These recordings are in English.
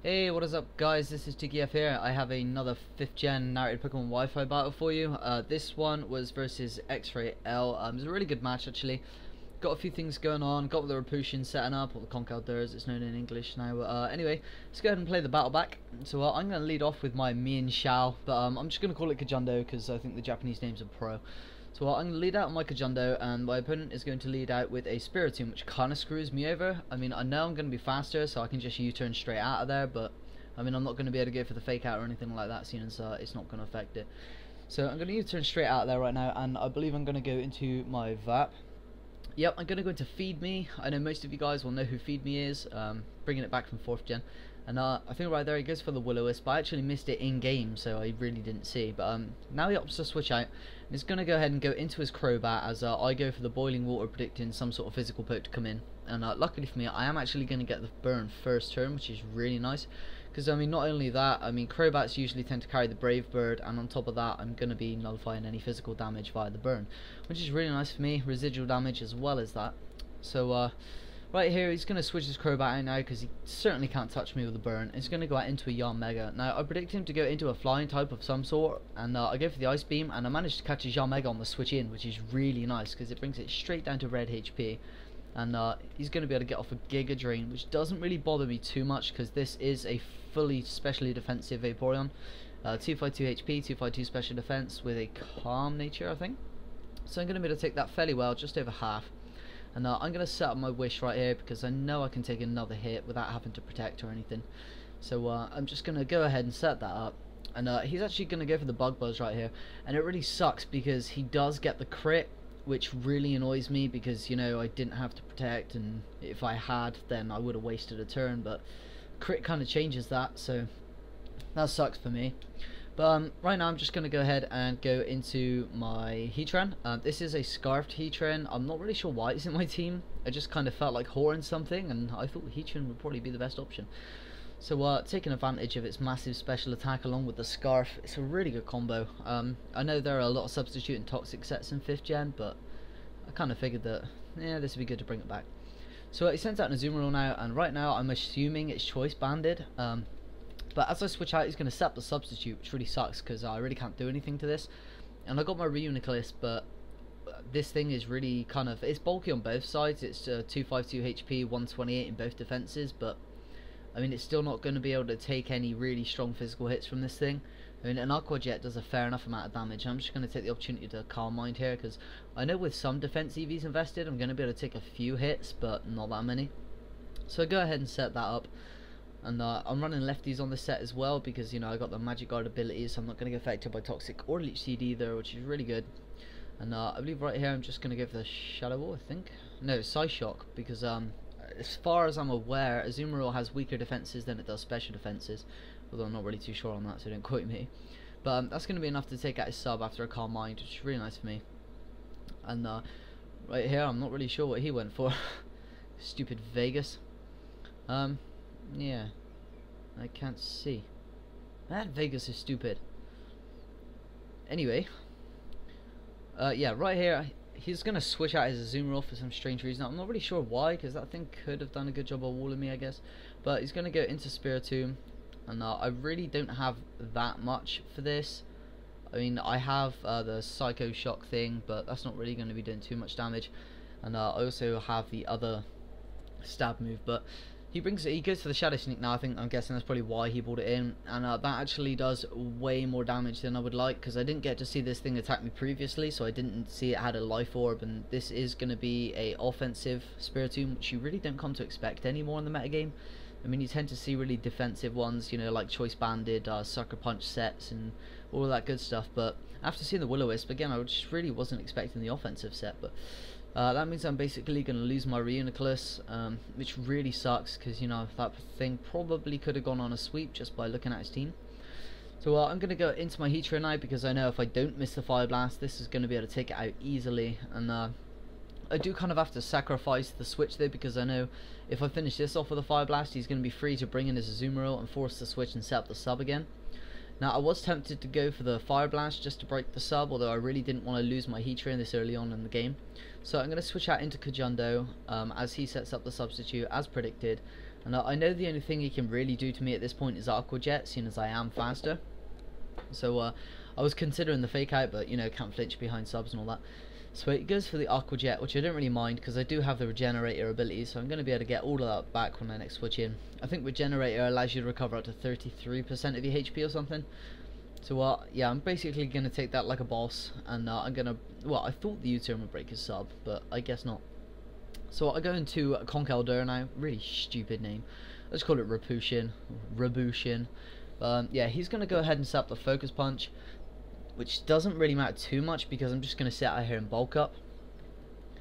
Hey, what is up guys, this is TKF here. I have another 5th gen narrated Pokemon Wi-Fi battle for you. This one was versus Xrayl. It was a really good match actually. Got a few things going on, got the Repulsion setting up, or the Conkeldurr as it's known in English now. Anyway, let's go ahead and play the battle back. So I'm going to lead off with my Mian Xiao, but I'm just going to call it Kajundo because I think the Japanese names are pro. So I'm going to lead out my Kajundo, and my opponent is going to lead out with a Spiritomb, which kind of screws me over. I mean, I know I'm going to be faster, so I can just U-turn straight out of there, but I mean, I'm not going to be able to go for the fake out or anything like that, seeing as it's not going to affect it. So I'm going to U-turn straight out of there right now, and I believe I'm going to go into my VAP. Yep, I'm going to go into Feed Me. I know most of you guys will know who Feed Me is, bringing it back from 4th gen. And I think right there he goes for the Will-O-Wisp, but I actually missed it in game, so I really didn't see. But now he opts to switch out, and he's going to go ahead and go into his Crobat as I go for the Boiling Water, predicting some sort of physical poke to come in. And luckily for me, I am actually going to get the burn first turn, which is really nice. Because, I mean, not only that, I mean, Crobats usually tend to carry the Brave Bird, and on top of that, I'm going to be nullifying any physical damage via the burn, which is really nice for me, residual damage as well as that. So, right here, he's going to switch his Crobat out now, because he certainly can't touch me with a burn. He's going to go out into a Yanmega. Now, I predict him to go into a flying type of some sort, and I go for the Ice Beam, and I managed to catch his Yanmega on the switch in, which is really nice, because it brings it straight down to red HP. And he's going to be able to get off a Giga Drain, which doesn't really bother me too much because this is a fully specially defensive Vaporeon. 252 HP, 252 special defense with a calm nature, I think. So I'm going to be able to take that fairly well, just over half. And I'm going to set up my Wish right here because I know I can take another hit without having to protect or anything. So I'm just going to go ahead and set that up. And he's actually going to go for the Bug Buzz right here. And it really sucks because he does get the crit, which really annoys me because, you know, I didn't have to protect, and if I had, then I would have wasted a turn, but crit kind of changes that, so that sucks for me. But right now I'm just going to go ahead and go into my Heatran. This is a Scarfed Heatran. I'm not really sure why it's in my team. I just kind of felt like Horing something, and I thought Heatran would probably be the best option. So taking advantage of its massive special attack along with the Scarf, it's a really good combo. I know there are a lot of substitute and toxic sets in 5th gen, but I kind of figured that, yeah, this would be good to bring it back. So it sends out an Xrayl now, and right now I'm assuming it's choice banded. But as I switch out, he's going to set up the substitute, which really sucks because I really can't do anything to this. And I got my Reuniclus, but this thing is really kind of, it's bulky on both sides. It's 252 HP, 128 in both defenses, but I mean, it's still not going to be able to take any really strong physical hits from this thing. I mean, an Aqua Jet does a fair enough amount of damage. I'm just going to take the opportunity to Calm Mind here, because I know with some defense EVs invested, I'm going to be able to take a few hits, but not that many. So go ahead and set that up. And I'm running lefties on this set as well, because, you know, I got the Magic Guard abilities, so I'm not going to get affected by Toxic or Leech Seed either, which is really good. And I believe right here I'm just going to go for the Shadow Ball, I think. No, Psyshock, because as far as I'm aware, Azumarill has weaker defenses than it does special defenses, although I'm not really too sure on that, so don't quote me. But that's going to be enough to take out his sub after a Calm Mind, which is really nice for me. And right here, I'm not really sure what he went for. Stupid Vegas. Yeah, I can't see. That Vegas is stupid. Anyway, yeah, right here, he's going to switch out his Azumarill for some strange reason. I'm not really sure why, because that thing could have done a good job of walling me, I guess. But he's going to go into Spiritomb, and I really don't have that much for this. I mean, I have the Psycho Shock thing, but that's not really going to be doing too much damage. And I also have the other stab move, but he goes for the Shadow Sneak now. I'm guessing that's probably why he brought it in, and that actually does way more damage than I would like, because I didn't get to see this thing attack me previously, so I didn't see it had a Life Orb, and this is going to be a offensive Spiritomb, which you really don't come to expect anymore in the metagame. I mean, you tend to see really defensive ones, you know, like Choice Banded, Sucker Punch sets, and all of that good stuff, but after seeing the Will-O-Wisp, again, I just really wasn't expecting the offensive set, but that means I'm basically going to lose my Reuniclus, which really sucks because, you know, that thing probably could have gone on a sweep just by looking at his team. So I'm going to go into my Heatran now, because I know if I don't miss the Fire Blast, this is going to be able to take it out easily. And I do kind of have to sacrifice the switch though, because I know if I finish this off with a Fire Blast, he's going to be free to bring in his Azumarill and force the switch and set up the sub again. Now, I was tempted to go for the Fire Blast just to break the sub, although I really didn't want to lose my Heatran this early on in the game. So I'm going to switch out into Kajundo as he sets up the substitute as predicted. And I know the only thing he can really do to me at this point is Aqua Jet, seeing as I am faster. So I was considering the fake out, but you know, can't flinch behind subs and all that. So it goes for the Aqua Jet, which I don't really mind because I do have the Regenerator ability, so I'm going to be able to get all of that back when I next switch in. I think Regenerator allows you to recover up to 33% of your HP or something. So yeah, I'm basically going to take that like a boss, and I'm going to, well, I thought the U-turn would break his sub, but I guess not. So I go into Conk Elder now, really stupid name. Let's call it Rabushin. Yeah, he's going to go ahead and set up the Focus Punch, which doesn't really matter too much because I'm just going to sit out here and bulk up.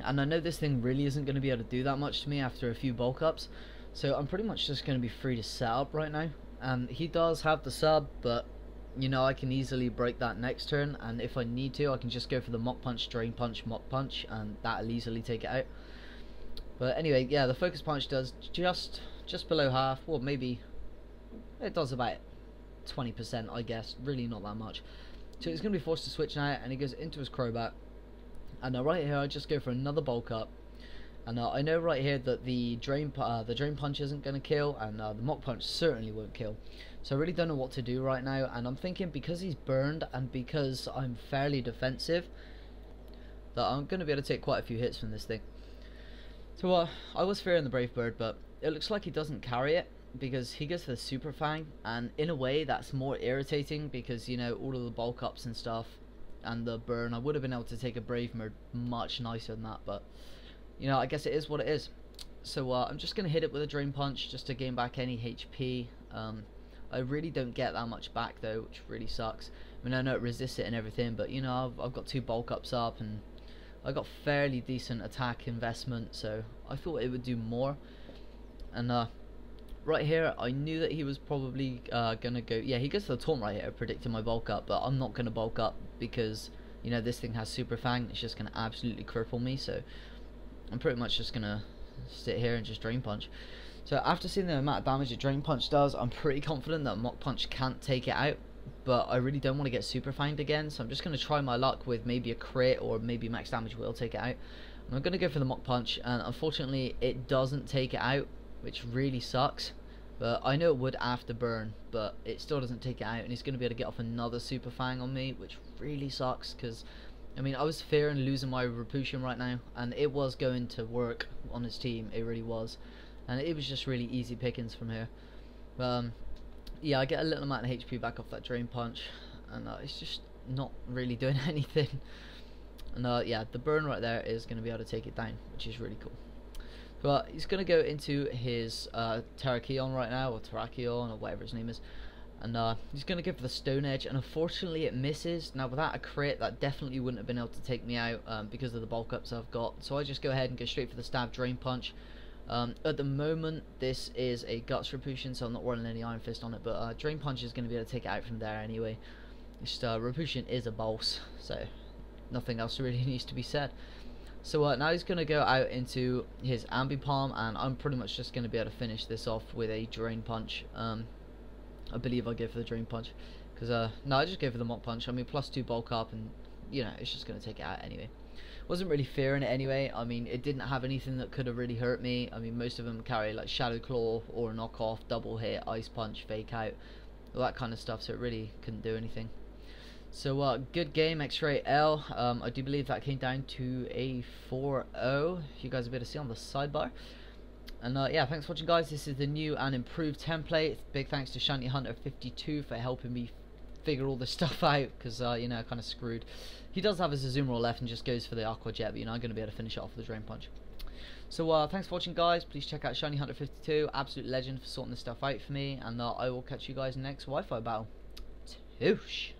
And I know this thing really isn't going to be able to do that much to me after a few bulk ups, so I'm pretty much just going to be free to set up right now. He does have the sub, but you know, I can easily break that next turn, and if I need to I can just go for the Mach Punch, Drain Punch, Mach Punch, and that'll easily take it out. But anyway, yeah, the Focus Punch does just below half, or maybe it does about 20%, I guess, really not that much. So he's going to be forced to switch now, and he goes into his Crobat. And right here I just go for another bulk up. And I know right here that the Drain Punch isn't going to kill, and the Mach Punch certainly won't kill. So I really don't know what to do right now, and I'm thinking because he's burned and because I'm fairly defensive, that I'm going to be able to take quite a few hits from this thing. So I was fearing the Brave Bird, but it looks like he doesn't carry it, because he goes for the Super Fang, and in a way that's more irritating because, you know, all of the bulk ups and stuff and the burn, I would have been able to take a Brave Bird much nicer than that, but you know, I guess it is what it is. So I'm just going to hit it with a Drain Punch just to gain back any HP. I really don't get that much back though, which really sucks. I mean, I know it resists it and everything, but you know, I've got 2 bulk ups up and I got fairly decent attack investment, so I thought it would do more. And right here I knew that he was probably gonna go, yeah, he goes to the Taunt right here, predicting my bulk up, but I'm not gonna bulk up because, you know, this thing has Super Fang. It's just gonna absolutely cripple me, so I'm pretty much just gonna sit here and just Drain Punch. So after seeing the amount of damage that Drain Punch does, I'm pretty confident that Mach Punch can't take it out, but I really don't want to get Super Fanged again, so I'm just going to try my luck with maybe a crit, or maybe max damage will take it out. And I'm going to go for the Mach Punch, and unfortunately it doesn't take it out, which really sucks. But I know it would after burn, but it still doesn't take it out, and he's going to be able to get off another Super Fang on me, which really sucks, because I mean, I was fearing losing my Rapushin right now, and it was going to work on his team, it really was. And it was just really easy pickings from here. Yeah, I get a little amount of HP back off that Drain Punch, and it's just not really doing anything. And yeah, the burn right there is going to be able to take it down, which is really cool. But he's going to go into his Terrakion right now, or Terrakion, or whatever his name is. And he's going to go for the Stone Edge, and unfortunately it misses. Now without a crit, that definitely wouldn't have been able to take me out because of the bulk ups I've got. So I just go ahead and go straight for the Stab Drain Punch. At the moment this is a Guts Rapushin, so I'm not rolling any Iron Fist on it, but Drain Punch is going to be able to take it out from there anyway. Just Rapushin is a boss, so nothing else really needs to be said. So now he's going to go out into his Ambipalm, and I'm pretty much just going to be able to finish this off with a Drain Punch. I believe I'll go for the Drain Punch, because no, I just go for the Mach Punch. I mean, +2 bulk up, and you know, it's just going to take it out anyway. Wasn't really fearing it anyway. I mean, it didn't have anything that could have really hurt me. I mean, most of them carry like Shadow Claw or Knockoff, Double Hit, Ice Punch, Fake Out, all that kind of stuff, so it really couldn't do anything. So good game, Xrayl. I do believe that came down to a 4-0. You guys will be able to see on the sidebar. And yeah, thanks for watching, guys. This is the new and improved template. Big thanks to Shiny Hunter 52 for helping me figure all this stuff out, because you know, kind of screwed. He does have his Azumarill left and just goes for the Aqua Jet, but you know, I'm going to be able to finish it off with the Drain Punch. So thanks for watching, guys. Please check out Shiny Hunter 52, absolute legend for sorting this stuff out for me, and I will catch you guys next Wi-Fi battle. Toosh.